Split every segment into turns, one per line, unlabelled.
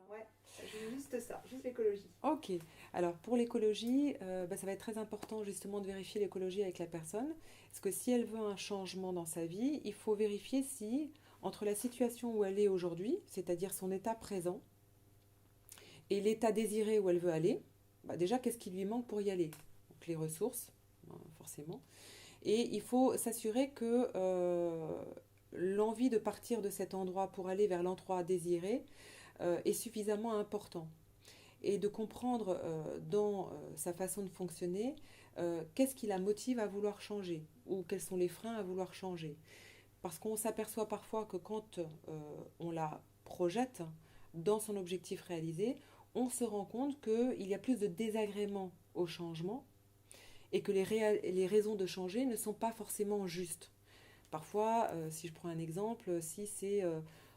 Ouais, juste ça, juste l'écologie.
Ok, alors pour l'écologie, ça va être très important justement de vérifier l'écologie avec la personne, parce que si elle veut un changement dans sa vie, il faut vérifier si, entre la situation où elle est aujourd'hui, c'est-à-dire son état présent, et l'état désiré où elle veut aller, déjà qu'est-ce qui lui manque pour y aller? Donc les ressources, forcément. Et il faut s'assurer que l'envie de partir de cet endroit pour aller vers l'endroit désiré est suffisamment important. Et de comprendre dans sa façon de fonctionner qu'est-ce qui la motive à vouloir changer ou quels sont les freins à vouloir changer. Parce qu'on s'aperçoit parfois que quand on la projette dans son objectif réalisé, on se rend compte qu'il y a plus de désagréments au changement et que les raisons de changer ne sont pas forcément justes. Parfois, si je prends un exemple, si c'est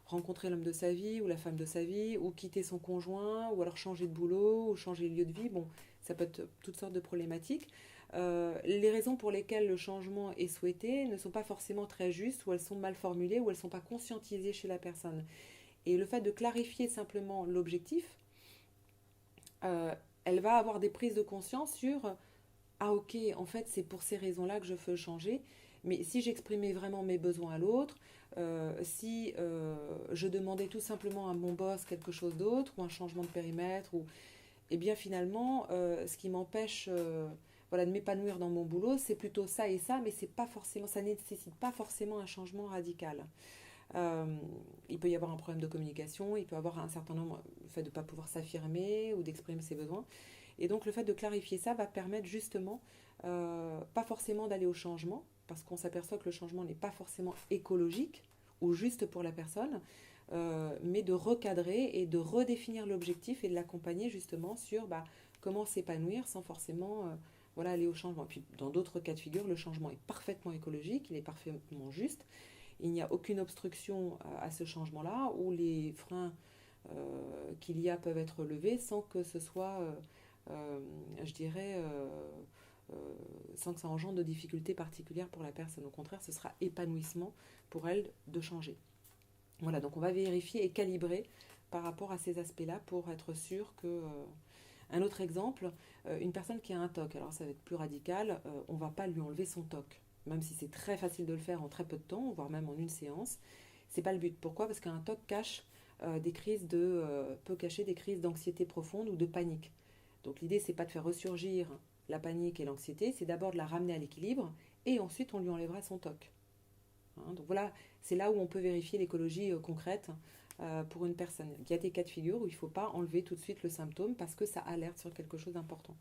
rencontrer l'homme de sa vie ou la femme de sa vie, ou quitter son conjoint, ou alors changer de boulot, ou changer de lieu de vie, bon, ça peut être toutes sortes de problématiques. Les raisons pour lesquelles le changement est souhaité ne sont pas forcément très justes, ou elles sont mal formulées, ou elles ne sont pas conscientisées chez la personne. Et le fait de clarifier simplement l'objectif, euh, elle va avoir des prises de conscience sur ah ok, en fait c'est pour ces raisons-là que je veux changer, mais si j'exprimais vraiment mes besoins à l'autre, si je demandais tout simplement à mon boss quelque chose d'autre, ou un changement de périmètre, ou eh bien finalement ce qui m'empêche voilà, de m'épanouir dans mon boulot, c'est plutôt ça et ça, mais c'est pas forcément, ça ne nécessite pas forcément un changement radical. Euh, il peut y avoir un problème de communication, il peut y avoir un certain nombre, le fait de ne pas pouvoir s'affirmer ou d'exprimer ses besoins. Et donc le fait de clarifier ça va permettre justement, pas forcément d'aller au changement, parce qu'on s'aperçoit que le changement n'est pas forcément écologique ou juste pour la personne, mais de recadrer et de redéfinir l'objectif et de l'accompagner justement sur comment s'épanouir sans forcément voilà, aller au changement. Et puis dans d'autres cas de figure, le changement est parfaitement écologique, il est parfaitement juste, il n'y a aucune obstruction à ce changement-là, où les freins qu'il y a peuvent être levés sans que ce soit, euh, je dirais, euh, sans que ça engendre de difficultés particulières pour la personne. Au contraire, ce sera épanouissement pour elle de changer. Voilà, donc on va vérifier et calibrer par rapport à ces aspects-là pour être sûr que... un autre exemple, une personne qui a un TOC, alors ça va être plus radical, on ne va pas lui enlever son TOC. Même si c'est très facile de le faire en très peu de temps, voire même en une séance, c'est pas le but. Pourquoi? Parce qu'un TOC cache peut cacher des crises d'anxiété profonde ou de panique. Donc l'idée, c'est pas de faire ressurgir la panique et l'anxiété, c'est d'abord de la ramener à l'équilibre et ensuite on lui enlèvera son TOC. Hein, donc voilà, c'est là où on peut vérifier l'écologie concrète pour une personne. Il y a des cas de figure où il ne faut pas enlever tout de suite le symptôme parce que ça alerte sur quelque chose d'important.